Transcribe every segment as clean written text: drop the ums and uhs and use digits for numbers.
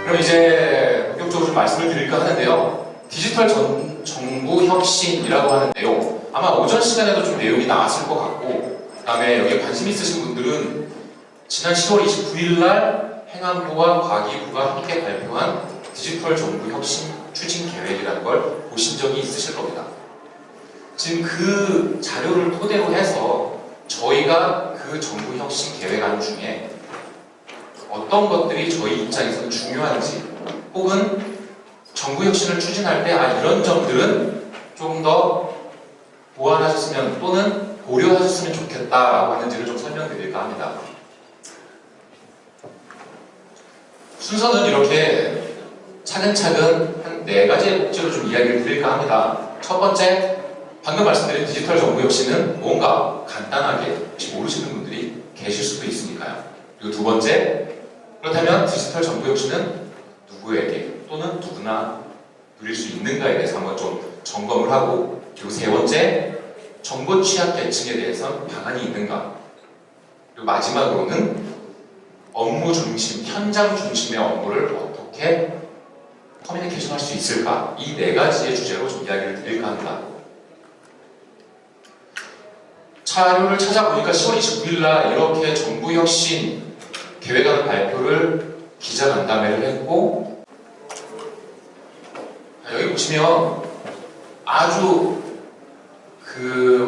그럼 이제 본격적으로 좀 말씀을 드릴까 하는데요. 디지털 정부 혁신이라고 하는 내용, 아마 오전 시간에도 좀 내용이 나왔을 것 같고, 그 다음에 여기에 관심 있으신 분들은 지난 10월 29일 날 행안부와 과기부가 함께 발표한 디지털 정부 혁신 추진 계획이라는 걸 보신 적이 있으실 겁니다. 지금 그 자료를 토대로 해서 저희가 그 정부 혁신 계획안 중에 어떤 것들이 저희 입장에서는 중요한지, 혹은 정부 혁신을 추진할 때 이런 점들은 좀 더 보완하셨으면 또는 고려하셨으면 좋겠다라고 하는지를 좀 설명드릴까 합니다. 순서는 이렇게 차근차근 한 4가지의 목적으로 좀 이야기를 드릴까 합니다. 첫 번째, 방금 말씀드린 디지털 정부 혁신은 뭔가 간단하게 혹시 모르시는 분들이 계실 수도 있으니까요. 그리고 두 번째, 그렇다면 디지털 정부 혁신은 누구에게 또는 누구나 누릴 수 있는가에 대해서 한번 좀 점검을 하고, 그리고 세 번째, 정보 취약 계층에 대해서는 방안이 있는가, 그리고 마지막으로는 업무 중심, 현장 중심의 업무를 어떻게 커뮤니케이션 할 수 있을까, 이 4가지의 주제로 좀 이야기를 드릴까 합니다. 자료를 찾아보니까 10월 29일 날 이렇게 정부 혁신 계획안 발표를 기자간담회를 했고, 여기 보시면 아주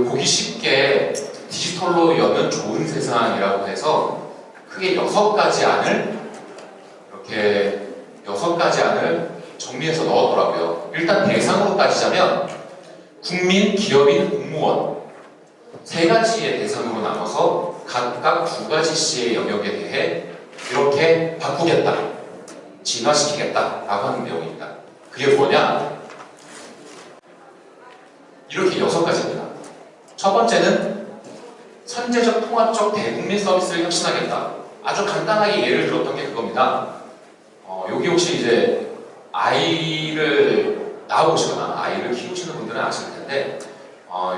보기 쉽게 디지털로 여는 좋은 세상이라고 해서 크게 6가지 안을 이렇게 6가지 안을 정리해서 넣었더라고요. 일단 대상으로 따지자면 국민, 기업인, 공무원 3가지의 대상으로 나눠서 각각 2가지씩의 영역에 대해 이렇게 바꾸겠다, 진화시키겠다라고 하는 내용입니다. 그게 뭐냐? 이렇게 6가지입니다. 첫 번째는 선제적 통합적 대국민 서비스를 혁신하겠다. 아주 간단하게 예를 들었던 게 그겁니다. 여기 혹시 이제 아이를 낳아보시거나 아이를 키우시는 분들은 아실 텐데,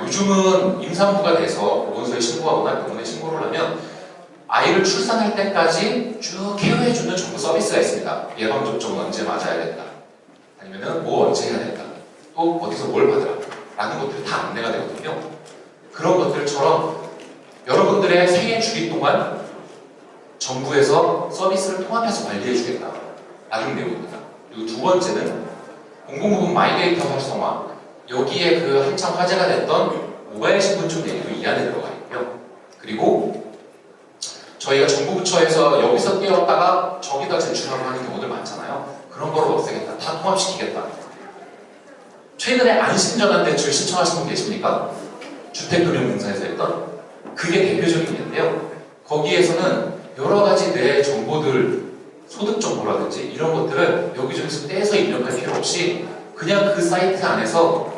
요즘은 임산부가 돼서 보건소에 신고하거나 병원에 신고를 하면 아이를 출산할 때까지 쭉 케어해주는 정부 서비스가 있습니다. 예방접종은 언제 맞아야 된다, 아니면은 뭐 언제 해야 된다, 또 어디서 뭘 받으라 라는 것들이 다 안내가 되거든요. 그런 것들처럼 여러분들의 생애 주기 동안 정부에서 서비스를 통합해서 관리해주겠다 라는 내용입니다. 그리고 두 번째는 공공부문 마이데이터 활성화, 여기에 한창 화제가 됐던 모바일 신분증 얘기도 이 안에 들어가 있고요. 그리고 저희가 정부 부처에서 여기서 떼었다가 저기다 제출하고 하는 경우들 많잖아요. 그런 걸 없애겠다, 다 통합시키겠다. 최근에 안심전환 대출 신청하신 분 계십니까? 주택금융공사에서 했던 그게 대표적인 예인데요. 거기에서는 여러 가지 내 정보들, 소득 정보라든지 이런 것들을 여기저기서 떼서 입력할 필요 없이 그냥 그 사이트 안에서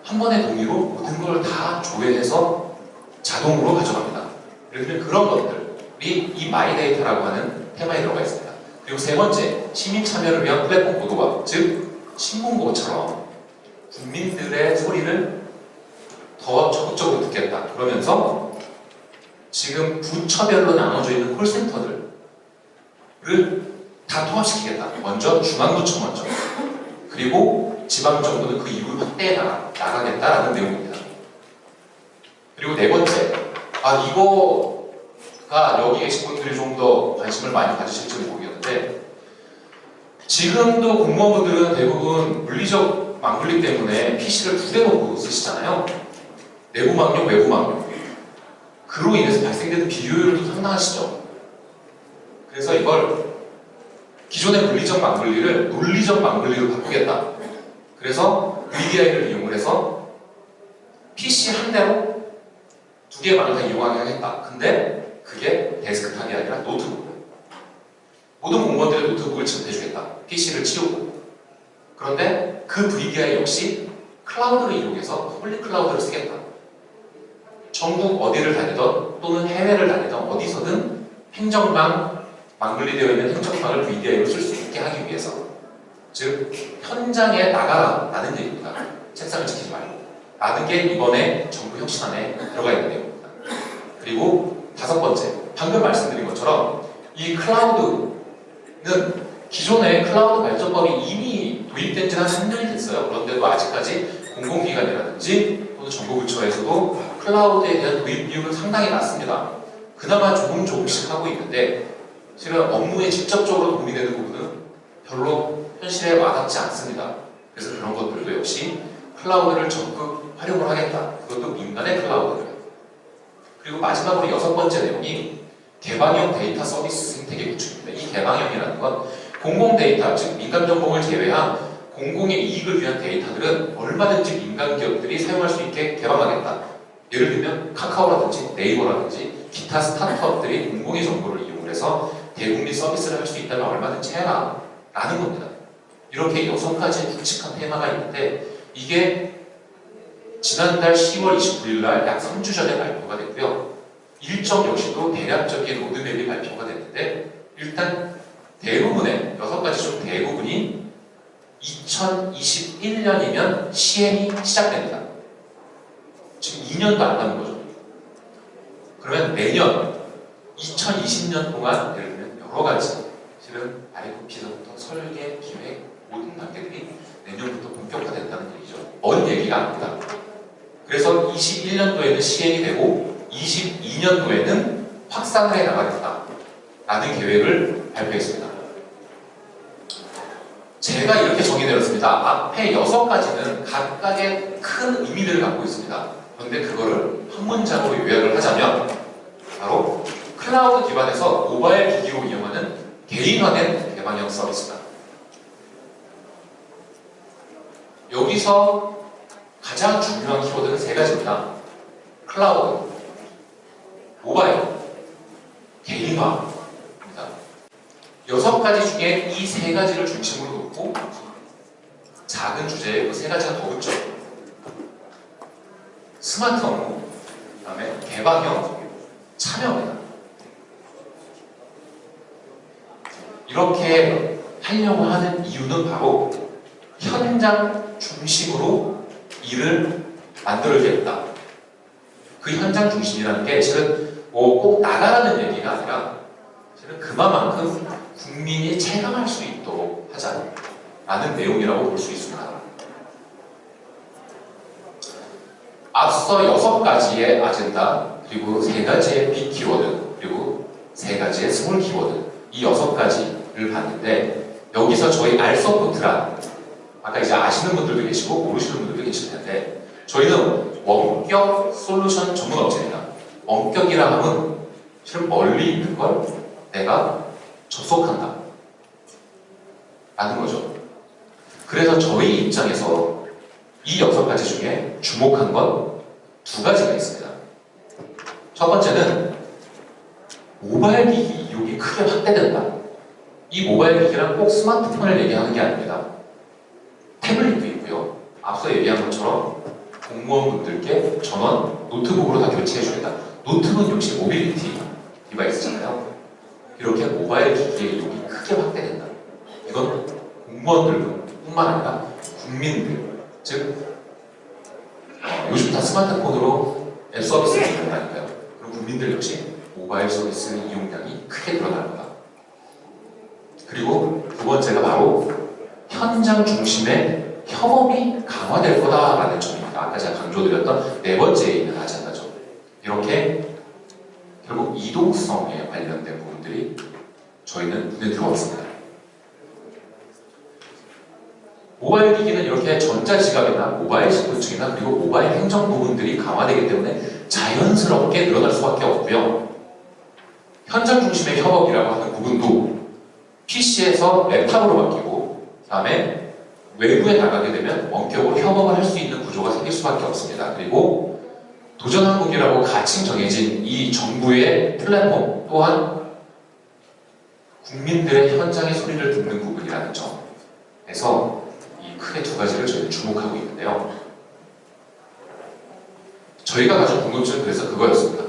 한 번의 동의로 모든 걸 다 조회해서 자동으로 가져갑니다. 예를 들면 그런 것들이 이 마이데이터라고 하는 테마에 들어가 있습니다. 그리고 세 번째, 시민 참여를 위한 플랫폼 보도와, 즉 신문고처럼 국민들의 소리를 더 적극적으로 듣겠다. 그러면서 지금 부처별로 나눠져 있는 콜센터들을 다 통합시키겠다. 먼저 중앙부처 먼저, 그리고 지방정부는 그 이후 확대해 나가겠다라는 내용입니다. 그리고 네 번째, 이거가 여기 계신 분들이 좀 더 관심을 많이 가지실지 모르겠는데, 지금도 공무원분들은 대부분 물리적 망블리 때문에 PC를 2대 놓고 쓰시잖아요. 내부 망령, 외부 망령. 그로 인해서 발생되는 비효율도 상당하시죠. 그래서 이걸 기존의 물리적 망블리를 논리적 망블리로 바꾸겠다. 그래서 VDI를 이용을 해서 PC 한 대로 2개만을 다 이용하게 하겠다. 근데 그게 데스크탑이 아니라 노트북. 모든 공무원들의 노트북을 지급해주겠다. PC를 치우고. 그런데 그 VDI 역시 클라우드를 이용해서 퍼블릭 클라우드를 쓰겠다. 전국 어디를 다니던 또는 해외를 다니던 어디서든 행정망, 망분리되어 있는 행정망을 VDI로 쓸 수 있게 하기 위해서, 즉 현장에 나가라 라는 얘기입니다. 책상을 지키지 말고 라는 게 이번에 정부 혁신안에 들어가 있는 내용입니다. 그리고 5번째, 방금 말씀드린 것처럼 이 클라우드는 기존의 클라우드 발전법이 이미 도입된 지는 한 3년이 됐어요. 그런데도 아직까지 공공기관이라든지 또는 정부부처에서도 클라우드에 대한 도입 비율은 상당히 낮습니다. 그나마 조금씩 하고 있는데 실은 업무에 직접적으로 도움이 되는 부분은 별로 현실에 와닿지 않습니다. 그래서 그런 것들도 역시 클라우드를 적극 활용을 하겠다. 그것도 민간의 클라우드를. 그리고 마지막으로 6번째 내용이 개방형 데이터 서비스 생태계 구축입니다. 이 개방형이라는 건 공공 데이터, 즉 민간 전공을 제외한 공공의 이익을 위한 데이터들은 얼마든지 민간 기업들이 사용할 수 있게 개방하겠다. 예를 들면 카카오라든지 네이버라든지 기타 스타트업들이 공공의 정보를 이용을 해서 대국민 서비스를 할 수 있다면 얼마든지 해라 라는 겁니다. 이렇게 6가지의 굵직한 테마가 있는데 이게 지난달 10월 29일 날 약 3주 전에 발표가 됐고요. 일정 역시도 대략적인 로드맵이 발표가 됐는데 일단 대부분의 6가지 중 대부분이 2021년이면 시행이 시작됩니다. 지금 2년도 안 남은 거죠. 그러면 내년 2020년 동안 예를 들면 여러 가지 실은 IFP서부터 설계, 기획 모든 단계들이 내년부터 본격화된다는 얘기죠. 먼 얘기가 아닙니다. 그래서 21년도에는 시행이 되고 22년도에는 확산을 해 나가겠다라는 계획을 발표했습니다. 제가 이렇게 정의내렸습니다. 앞에 6가지는 각각의 큰 의미들을 갖고 있습니다. 그런데 그거를 한 문장으로 요약을 하자면 바로 클라우드 기반에서 모바일 기기로 이용하는 개인화된 개방형 서비스다. 여기서 가장 중요한 키워드는 3가지입니다. 클라우드, 모바일, 개인화입니다. 6가지 중에 이 3가지를 중심으로 놓고 작은 주제에 그 3가지가 더 붙죠. 스마트 업무, 그 다음에 개방형, 참여입니다. 이렇게 하려고 하는 이유는 바로 현장 중심으로 일을 만들어야겠다. 그 현장 중심이라는 게 실은 꼭 나가라는 얘기가 아니라 실은 그만큼 국민이 체감할 수 있도록 하자라는 내용이라고 볼 수 있습니다. 앞서 6가지의 아젠다, 그리고 3가지의 빅 키워드, 그리고 3가지의 스몰 키워드, 이 6가지를 봤는데 여기서 저희 알서포트란 아까 이제 아시는 분들도 계시고 모르시는 분들도 계실 텐데 저희는 원격 솔루션 전문 업체입니다. 원격이라 하면 실은 멀리 있는 걸 내가 접속한다 라는 거죠. 그래서 저희 입장에서 이 6가지 중에 주목한 건 2가지가 있습니다. 첫 번째는 모바일 기기 이용이 크게 확대된다. 이 모바일 기기란 꼭 스마트폰을 얘기하는 게 아닙니다. 태블릿도 있고요. 앞서 얘기한 것처럼 공무원분들께 전원, 노트북으로 다 교체해주겠다. 노트북 역시 모빌리티 디바이스잖아요. 이렇게 모바일 기기의 이용이 크게 확대된다. 이건 공무원들뿐만 아니라 국민들, 즉 요즘 다 스마트폰으로 앱 서비스를 이용한다니까요. 그럼 국민들 역시 모바일 서비스 이용량이 크게 늘어납니다. 그리고 2번째가 바로 현장 중심의 협업이 강화될 거다라는 점입니다. 아까 제가 강조드렸던 4번째에 있는 아젠다죠. 이렇게 결국 이동성에 관련된 부분들이 저희는 눈에 들어왔습니다. 모바일 기기는 이렇게 전자지갑이나 모바일 신분증이나 그리고 모바일 행정 부분들이 강화되기 때문에 자연스럽게 늘어날 수밖에 없고요. 현장 중심의 협업이라고 하는 부분도 PC에서 랩탑으로 바뀌고 그 다음에 외부에 나가게 되면 원격으로 협업을 할 수 있는 구조가 생길 수밖에 없습니다. 그리고 도전한국이라고 가칭 정해진 이 정부의 플랫폼 또한 국민들의 현장의 소리를 듣는 부분이라는 점에서 이 크게 2가지를 저희는 주목하고 있는데요. 저희가 가진 궁금증은 그래서 그거였습니다.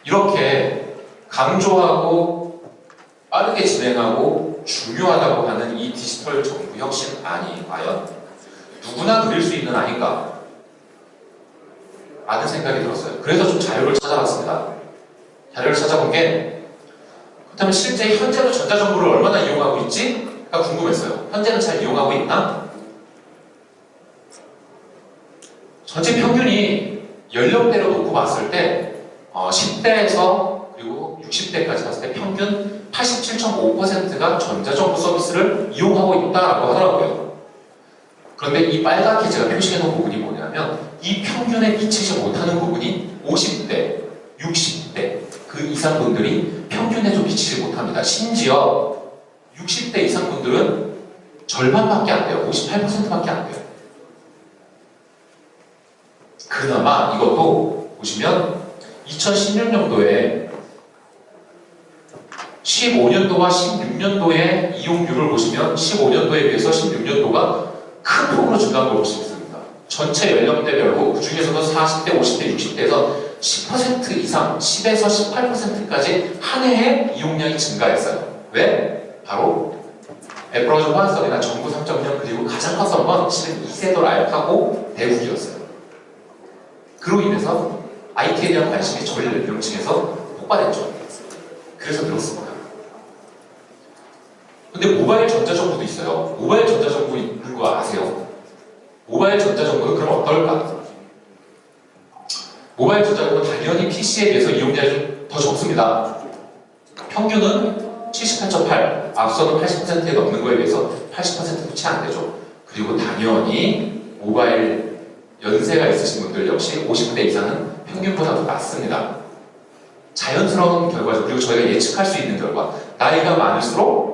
이렇게 강조하고 빠르게 진행하고 중요하다고 하는 이 디지털 정부 혁신 안이 과연 누구나 누릴 수 있는 아닌가 라는 생각이 들었어요. 그래서 좀 자료를 찾아봤습니다. 자료를 찾아본 게 그렇다면 실제 현재로 전자정부를 얼마나 이용하고 있지? 궁금했어요. 현재는 잘 이용하고 있나? 전체 평균이 연령대로 놓고 봤을 때 10대에서 그리고 60대까지 봤을 때 평균 87.5%가 전자정부 서비스를 이용하고 있다라고 하더라고요. 그런데 이 빨갛게 제가 표시해 놓은 부분이 뭐냐면 이 평균에 미치지 못하는 부분이 50대, 60대 그 이상 분들이 평균에도 미치지 못합니다. 심지어 60대 이상 분들은 절반밖에 안 돼요. 58%밖에 안 돼요. 그나마 이것도 보시면 2016년도에 15년도와 16년도의 이용률을 보시면 15년도에 비해서 16년도가 큰 폭으로 증가한 걸 볼 수 있습니다. 전체 연령대별로 그 중에서도 40대, 50대, 60대에서 10% 이상, 10에서 18%까지 한 해에 이용량이 증가했어요. 왜? 바로 애플워치 호환성이나 정부 3.0 그리고 가장 컸던 건 실은 2세돌 알파고 대국이었어요. 그로 인해서 IT에 대한 관심이 전 연령층에서 폭발했죠. 그래서 늘었습니다. 근데 모바일 전자정부도 있어요. 모바일 전자정부 있는 거 아세요? 모바일 전자정부는 그럼 어떨까? 모바일 전자정부는 당연히 PC에 비해서 이용량이 좀 더 적습니다. 평균은 78.8, 앞서는 80%에 넘는 거에 비해서 80%도 채 안 되죠. 그리고 당연히 모바일 연세가 있으신 분들 역시 50대 이상은 평균보다 더 낮습니다. 자연스러운 결과죠. 그리고 저희가 예측할 수 있는 결과. 나이가 많을수록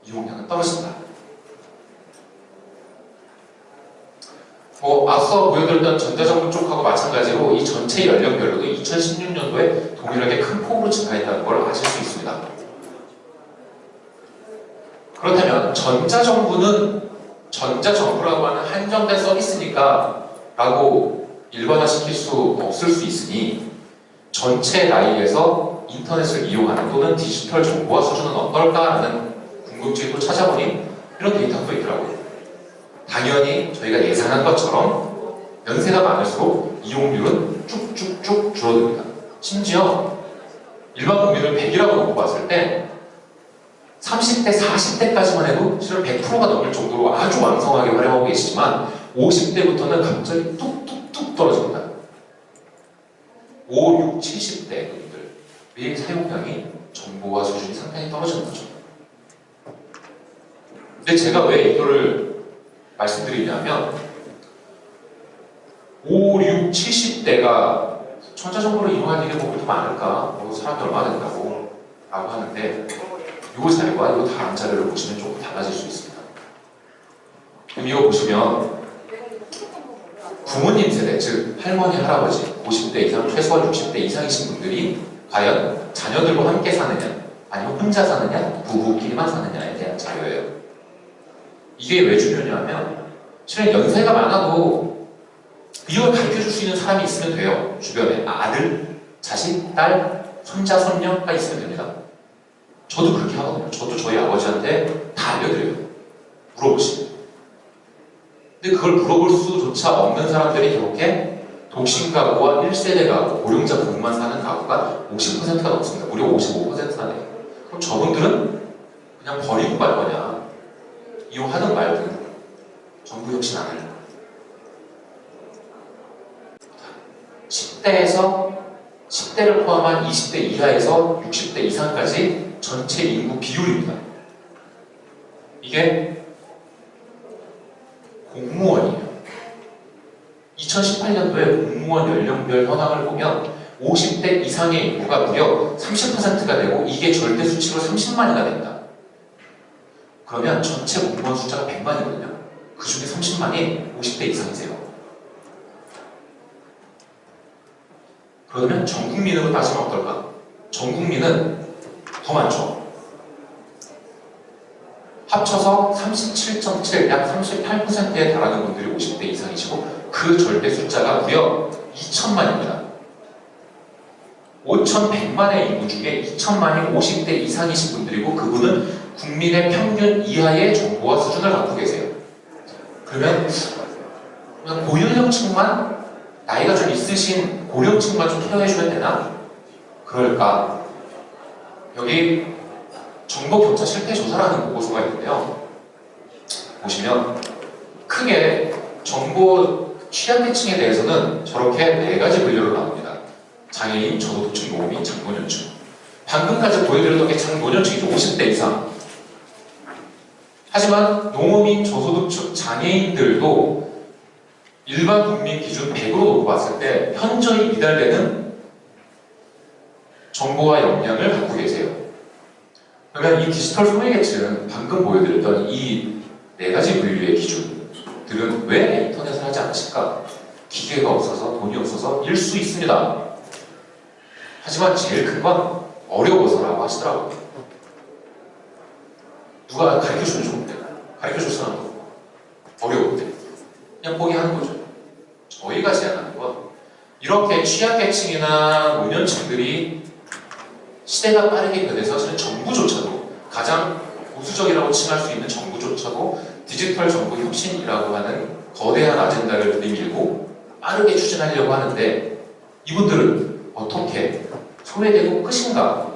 이용량은 떨어진다. 앞서 보여드렸던 전자정부 쪽하고 마찬가지로 이 전체 연령별로도 2016년도에 동일하게 큰 폭으로 증가했다는 걸 아실 수 있습니다. 그렇다면 전자정부는 전자정부라고 하는 한정된 서비스니까 라고 일반화시킬 수 없을 수 있으니 전체 나이에서 인터넷을 이용하는 또는 디지털 정보화 수준은 어떨까라는 궁금증이 또 찾아보니 이런 데이터가 있더라고요. 당연히 저희가 예상한 것처럼 연세가 많을수록 이용률은 쭉쭉쭉 줄어듭니다. 심지어 일반 국민을 100이라고 놓고 봤을 때 30대, 40대까지만 해도 실은 100%가 넘을 정도로 아주 왕성하게 활용하고 계시지만 50대부터는 갑자기 뚝뚝뚝 떨어집니다. 5, 6, 70대 분들 매일 사용량이 정보화 수준이 상당히 떨어지는 거죠. 근데 제가 왜 이거를 말씀드리냐면 5, 6, 70대가 전자정보를 이용할 일이 뭐 그렇게 많을까? 사람이 얼마나 된다고 라고 하는데 이 자료와 이 다른 자료를 보시면 조금 달라질 수 있습니다. 그럼 이거 보시면 부모님 세대, 즉 할머니, 할아버지 50대 이상, 최소한 60대 이상이신 분들이 과연 자녀들과 함께 사느냐 아니면 혼자 사느냐, 부부끼리만 사느냐에 대한 자료예요. 이게 왜 중요하냐면 실은 연세가 많아도 이걸 가르쳐줄 수 있는 사람이 있으면 돼요. 주변에 아들, 자식, 딸, 손자, 손녀가 있으면 됩니다. 저도 그렇게 하거든요. 저도 저희 아버지한테 다 알려드려요. 물어보시면. 근데 그걸 물어볼 수조차 없는 사람들이 그렇게 독신 가구와 1세대 가구, 고령자 부부만 사는 가구가 50%가 넘습니다. 무려 55%나 돼요. 그럼 저분들은 그냥 버리고 갈 거냐? 이용하든 말든 정부 역시 안 해요. 10대를 포함한 20대 이하에서 60대 이상까지 전체 인구 비율입니다. 이게 공무원이에요. 2018년도에 공무원 연령별 현황을 보면 50대 이상의 인구가 무려 30%가 되고 이게 절대 수치로 30만이나 됩니다. 그러면 전체 공무원 숫자가 100만이거든요. 그 중에 30만이 50대 이상이세요. 그러면 전 국민으로 따지면 어떨까? 전 국민은 더 많죠. 합쳐서 37.7, 약 38%에 달하는 분들이 50대 이상이시고 그 절대 숫자가 무려 2천만입니다. 5,100만의 인구 중에 2천만이 50대 이상이신 분들이고 그분은 국민의 평균 이하의 정보화 수준을 갖고 계세요. 그러면 고연령층만 나이가 좀 있으신 고령층만 좀 케어해주면 되나? 그럴까? 여기 정보격차 실태 조사라는 보고서가 있는데요. 보시면 크게 정보 취약계층에 대해서는 저렇게 4가지 분류로 나눕니다. 장애인, 저소득층, 노인인, 장노년층. 방금까지 보여드렸던 게 장노년층이죠. 50대 이상. 하지만 농업인, 저소득층, 장애인들도 일반 국민 기준 100으로 놓고 봤을 때 현저히 미달되는 정보와 역량을 갖고 계세요. 그러면 이 디지털 소외계층은 방금 보여드렸던 이 4가지 분류의 기준들은 왜 인터넷을 하지 않으실까? 기계가 없어서, 돈이 없어서 일 수 있습니다. 하지만 제일 큰 건 어려워서라고 하시더라고요. 누가 가르쳐주면 좋은데, 가르쳐줄 사람도 없고, 어려운데 그냥 포기하는 거죠. 저희가 제안하는 건 이렇게 취약계층이나 노년층들이 시대가 빠르게 변해서 사실 정부조차도 가장 보수적이라고 칭할 수 있는 정부조차도 디지털 정부 혁신이라고 하는 거대한 아젠다를 내밀고 빠르게 추진하려고 하는데 이분들은 어떻게 소외되고 끝인가?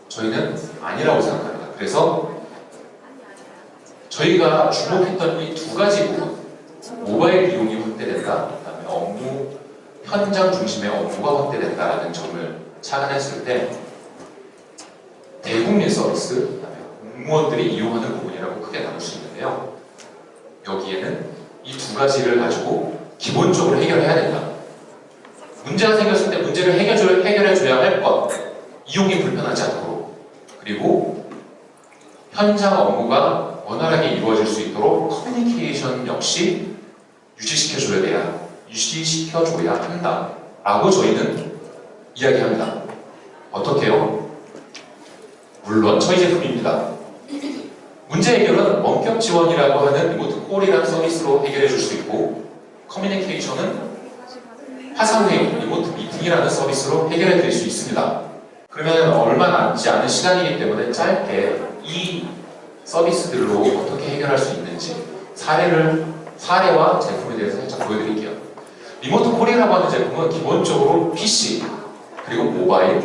저희는 아니라고 생각합니다. 그래서 저희가 주목했던 이 2가지 부분, 모바일 이용이 확대된다, 그 다음에 업무, 현장 중심의 업무가 확대된다라는 점을 착안했을 때 대국민 서비스, 그 다음에 공무원들이 이용하는 부분이라고 크게 나눌 수 있는데요. 여기에는 이 2가지를 가지고 기본적으로 해결해야 된다. 문제가 생겼을 때 문제를 해결해줘야 할 것, 이용이 불편하지 않도록, 그리고 현장 업무가 원활하게 이루어질 수 있도록 커뮤니케이션 역시 유지시켜줘야 한다 라고 저희는 이야기합니다. 어떻게요? 물론 저희 제품입니다. 문제 해결은 원격 지원이라고 하는 리모트 콜이라는 서비스로 해결해 줄 수 있고, 커뮤니케이션은 화상회의, 리모트 미팅이라는 서비스로 해결해 드릴 수 있습니다. 그러면 얼마 남지 않은 시간이기 때문에 짧게 이 서비스들로 어떻게 해결할 수 있는지 사례와 제품에 대해서 살짝 보여드릴게요. 리모트 콜이라고 하는 제품은 기본적으로 PC, 그리고 모바일,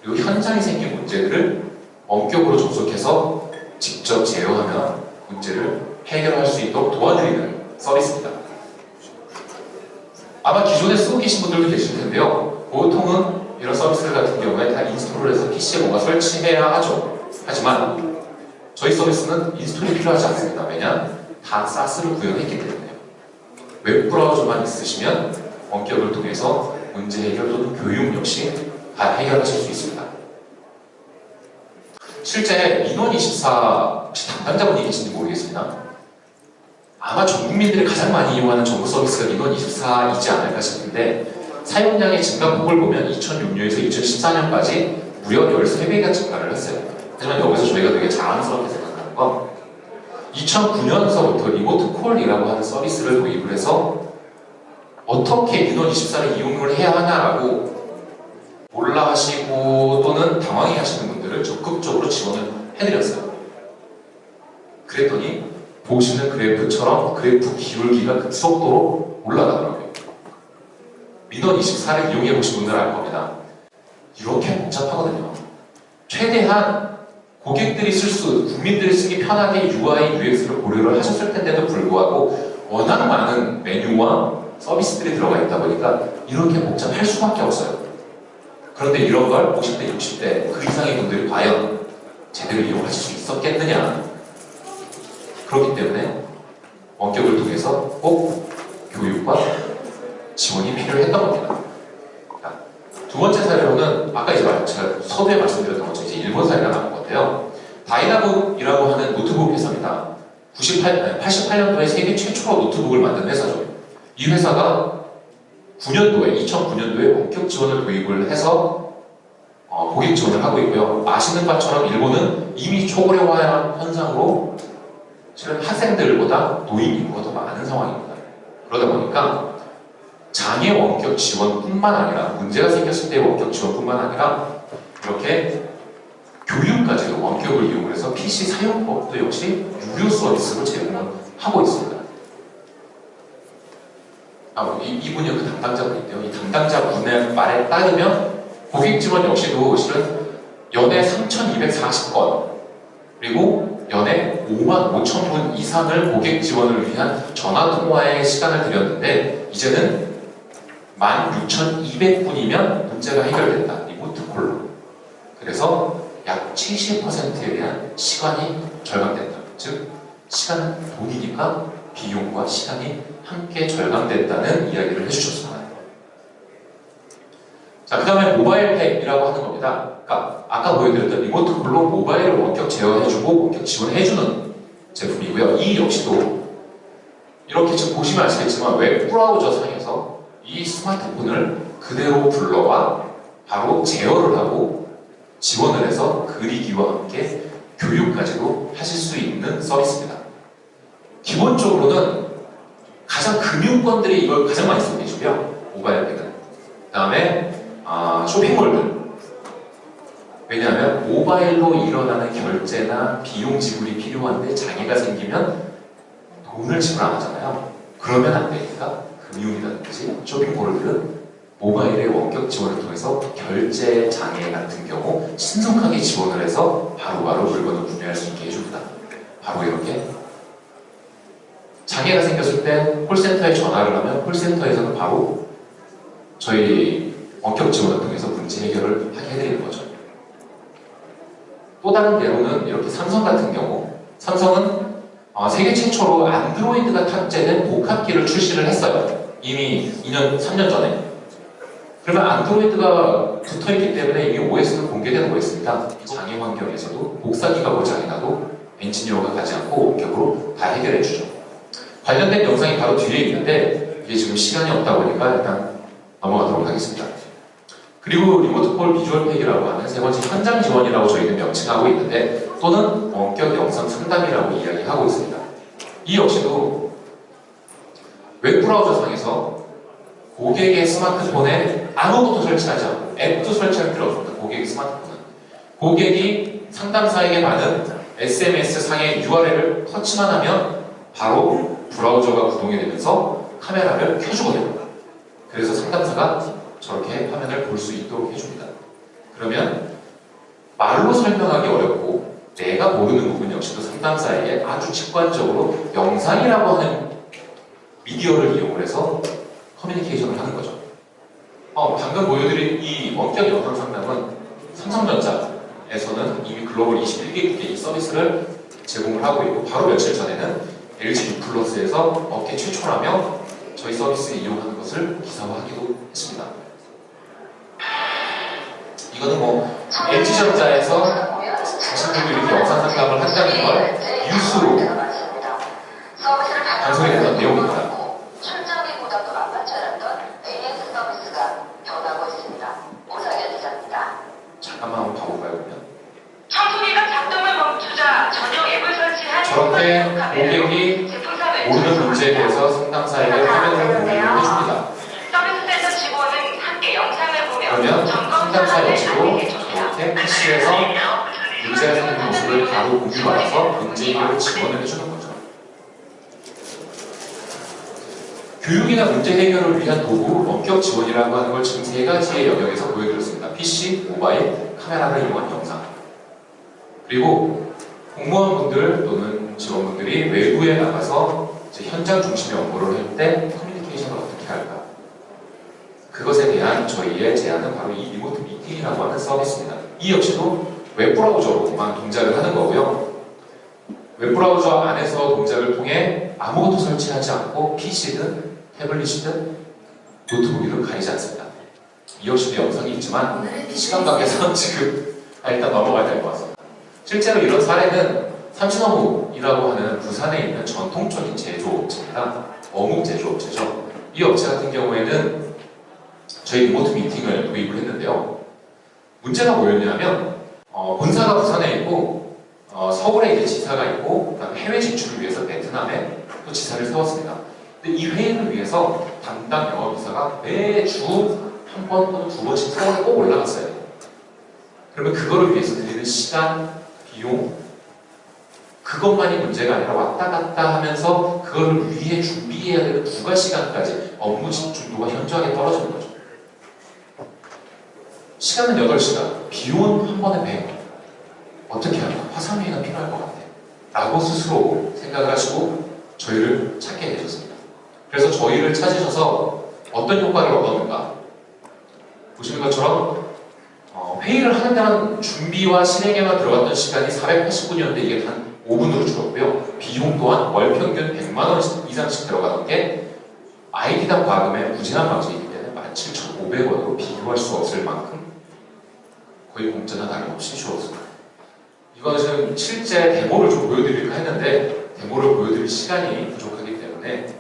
그리고 현장에 생긴 문제들을 원격으로 접속해서 직접 제어하면 문제를 해결할 수 있도록 도와드리는 서비스입니다. 아마 기존에 쓰고 계신 분들도 계실 텐데요. 보통은 이런 서비스들 같은 경우에 다 인스톨을 해서 PC에 뭔가 설치해야 하죠. 하지만 저희 서비스는 인스톨이 필요하지 않습니다. 왜냐? 다 SaaS를 구현했기 때문에요. 웹브라우저만 있으시면 원격을 통해서 문제 해결 또는 교육 역시 다 해결하실 수 있습니다. 실제 민원24 혹시 담당자분이 계신지 모르겠습니다. 아마 전 국민들이 가장 많이 이용하는 정부 서비스가 민원24이지 않을까 싶은데 사용량의 증가폭을 보면 2006년에서 2014년까지 무려 13배가 증가를 했어요. 하지만 여기서 저희가 되게 자랑스럽게 생각하는 건 2009년서부터 리모트 콜이라고 하는 서비스를 도입을 해서 어떻게 민원24를 이용을 해야 하냐라고 몰라 하시고 또는 당황해 하시는 분들을 적극적으로 지원을 해드렸어요. 그랬더니 보시는 그래프처럼 그래프 기울기가 급속도로 올라가더라고요. 민원24를 이용해 보신 분들은 알 겁니다. 이렇게 복잡하거든요. 최대한 고객들이 국민들이 쓰기 편하게 UI, UX를 고려를 하셨을 텐데도 불구하고 워낙 많은 메뉴와 서비스들이 들어가 있다 보니까 이렇게 복잡할 수밖에 없어요. 그런데 이런 걸 50대, 60대 그 이상의 분들이 과연 제대로 이용하실 수 있었겠느냐. 그렇기 때문에 원격을 통해서 꼭 교육과 지원이 필요했던 겁니다. 두 번째 사례로는 아까 제가 서두에 말씀드렸던 것처럼 이제 일본 사례가 나온 것 같아요. 다이나북이라고 하는 노트북 회사입니다. 88년도에 세계 최초로 노트북을 만든 회사죠. 이 회사가 2009년도에 원격 지원을 도입을 해서 고객 지원을 하고 있고요. 아시는 바처럼 일본은 이미 초고령화 현상으로 실은 학생들보다 노인 인구가 더 많은 상황입니다. 그러다 보니까 장애 원격 지원뿐만 아니라 문제가 생겼을 때의 원격 지원뿐만 아니라 이렇게 교육까지도 원격을 이용해서 PC 사용법도 역시 유료 서비스로 제공을 하고 있습니다. 이분이 그 담당자분인데요. 이 담당자분의 말에 따르면 고객 지원 역시도 실은 연에 3,240건 그리고 연에 55,000분 이상을 고객 지원을 위한 전화통화에 시간을 들였는데 이제는 16,200분이면 문제가 해결된다. 리모트 콜로. 그래서 약 70%에 대한 시간이 절감된다. 즉 시간은 돈이니까 비용과 시간이 함께 절감된다는 이야기를 해주셨습니다. 자, 그 다음에 모바일 팩이라고 하는 겁니다. 그러니까 아까 보여드렸던 리모트 콜로 모바일을 원격 제어해주고 원격 지원해주는 제품이고요. 이 역시도 이렇게 지금 보시면 아시겠지만 웹 브라우저 상에서 이 스마트폰을 그대로 불러와 바로 제어를 하고 지원을 해서 그리기와 함께 교육까지도 하실 수 있는 서비스입니다. 기본적으로는 가장 금융권들이 이걸 가장 많이 쓰고 계시고요. 모바일 팩은. 그 다음에 쇼핑몰들. 왜냐하면 모바일로 일어나는 결제나 비용 지불이 필요한데 장애가 생기면 돈을 지불 안 하잖아요. 그러면 안 되니까 금융이라든지 쇼핑몰들은 모바일의 원격 지원을 통해서 결제 장애 같은 경우 신속하게 지원을 해서 바로바로 물건을 구매할 수 있게 해줍니다. 바로 이렇게 장애가 생겼을 때 콜센터에 전화를 하면 콜센터에서는 바로 저희 원격 지원을 통해서 문제 해결을 하게 해드리는 거죠. 또 다른 예로는 이렇게 삼성 같은 경우 삼성은 세계 최초로 안드로이드가 탑재된 복합기를 출시를 했어요. 이미 2년, 3년 전에. 그러면 안드로이드가 붙어있기 때문에 이미 OS는 공개된 OS입니다. 장애 환경에서도 복사기가 고장이 나도 엔지니어가 가지 않고 원격으로 다 해결해주죠. 관련된 영상이 바로 뒤에 있는데 이게 지금 시간이 없다 보니까 일단 넘어가도록 하겠습니다. 그리고 리모트 콜 비주얼 팩이라고 하는 세 번째 현장 지원이라고 저희는 명칭하고 있는데 또는 원격 영상 상담이라고 이야기하고 있습니다. 이 역시도 웹 브라우저 상에서 고객의 스마트폰에 아무것도 설치하지 않고 앱도 설치할 필요 없습니다. 고객의 스마트폰은 고객이 상담사에게 받은 SMS 상의 URL을 터치만 하면 바로 브라우저가 구동이 되면서 카메라를 켜주게 됩니다. 그래서 상담사가 저렇게 화면을 볼 수 있도록 해줍니다. 그러면 말로 설명하기 어렵고 내가 모르는 부분 역시도 상담사에게 아주 직관적으로 영상이라고 하는 미디어를 이용을 해서 커뮤니케이션을 하는 거죠. 방금 보여드린 이 원격 영상 상담은 삼성전자에서는 이미 글로벌 21개국에 이 서비스를 제공을 하고 있고 바로 며칠 전에는 LG U+에서 업계 최초라며 저희 서비스 이용하는 것을 기사화하기도 했습니다. 이거는 뭐 LG전자에서 자신들도 이렇게 영상 상담을 한다는 걸 뉴스로 방송이 됐던 내용입니다. 출장비보다도 만만치 않았던 AS 서비스가 변하고 있습니다. 오상현 기자입니다. 잠깐만 한번 봐볼까요, 그러면? 청소기가 작동을 멈추자 전용 앱을 설치한 저렇게 고객이 모르는 문제에 대해서 상담사에게 화면을 공유를 해줍니다. 서비스 센터 직원은 함께 영상을 보며 그러면 점검 상담사 역시도 상황을 안내해줍니다. 저렇게 PC에서 문제가 생긴 모습을 바로 공유받아서 문제 해결을 지원을 해주는 거죠. 교육이나 문제 해결을 위한 도구, 원격 지원이라고 하는 걸 지금 세 가지의 영역에서 보여드렸습니다. PC, 모바일, 카메라를 이용한 영상. 그리고 공무원분들 또는 직원분들이 외부에 나가서 이제 현장 중심의 업무를 할 때 커뮤니케이션을 어떻게 할까? 그것에 대한 저희의 제안은 바로 이 리모트 미팅이라고 하는 서비스입니다. 이 역시도 웹브라우저로만 동작을 하는 거고요. 웹브라우저 안에서 동작을 통해 아무것도 설치하지 않고 PC든 태블릿이든 노트북이든 가리지 않습니다. 이 역시도 영상이 있지만 시간 관계상 지금 일단 넘어가야 될 것 같습니다. 실제로 이런 사례는 삼신어묵이라고 하는 부산에 있는 전통적인 제조업체입니다. 어묵 제조업체죠. 이 업체 같은 경우에는 저희 리모트 미팅을 도입을 했는데요. 문제가 뭐였냐면 본사가 부산에 있고 서울에 이제 지사가 있고 그다음에 해외 진출을 위해서 베트남에 또 지사를 세웠습니다. 근데 이 회의를 위해서 담당 영업이사가 매주 한 번 또는 두 번씩 서울에 꼭 올라갔어요. 그러면 그거를 위해서 드리는 시간, 비용 그것만이 문제가 아니라 왔다 갔다 하면서 그걸 위해 준비해야 되는 부가 시간까지 업무 집중도가 현저하게 떨어지는 거죠. 시간은 8시간, 비용은 한 번에 100. 어떻게 할까? 화상회의가 필요할 것 같아. 라고 스스로 생각을 하시고 저희를 찾게 되셨습니다. 그래서 저희를 찾으셔서 어떤 효과를 얻었는가? 보시는 것처럼 회의를 하는 데만 준비와 실행에만 들어갔던 시간이 480분이었는데 이게 단 5분으로 줄었고요. 비용 또한 월 평균 100만 원 이상씩 들어가던 게 아이디당 과금의 무제한 방식이기 때문에 17,500원으로 비교할 수 없을 만큼 거의 공짜나 다름없이 쉬웠습니다. 이거는 지금 실제 데모를 좀 보여드릴까 했는데 데모를 보여드릴 시간이 부족하기 때문에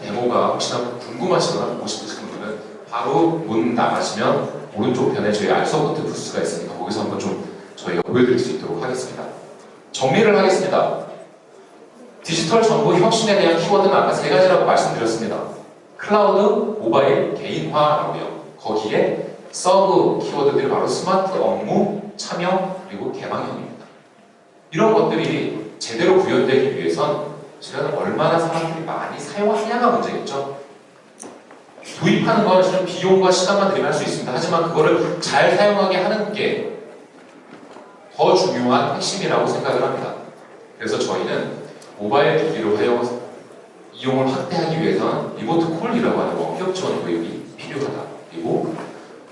데모가 혹시나 궁금하시거나 보고 싶으신 분들은 바로 문 나가시면 오른쪽 편에 저희 알서부트 부스가 있으니까 거기서 한번 좀 저희가 보여드릴 수 있도록 하겠습니다. 정리를 하겠습니다. 디지털 정보 혁신에 대한 키워드는 아까 3가지라고 말씀드렸습니다. 클라우드, 모바일, 개인화라고요. 거기에 서브 키워드들이 바로 스마트 업무, 참여, 그리고 개방형입니다. 이런 것들이 제대로 구현되기 위해선 실은 얼마나 사람들이 많이 사용하느냐가 문제겠죠. 도입하는 건 실은 비용과 시간만 들이면 할 수 있습니다. 하지만 그거를 잘 사용하게 하는 게 더 중요한 핵심이라고 생각을 합니다. 그래서 저희는 모바일 기기로 이용을 확대하기 위해서는 리모트 콜이라고 하는 원격 지원 도입이 필요하다. 그리고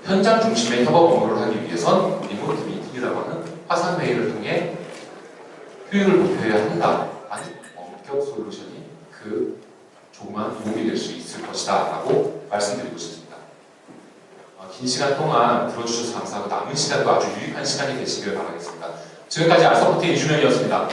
현장 중심의 협업 업무를 하기 위해선 리모트 미팅이라고 하는 화상 메일을 통해 효율을 높여야 한다. 아니, 원격 솔루션이 그 조그만 도움이 될 수 있을 것이다 라고 말씀드리고 싶습니다. 긴 시간 동안 들어주셔서 감사하고 남은 시간도 아주 유익한 시간이 되시길 바라겠습니다. 지금까지 알서부트의 이준영이었습니다.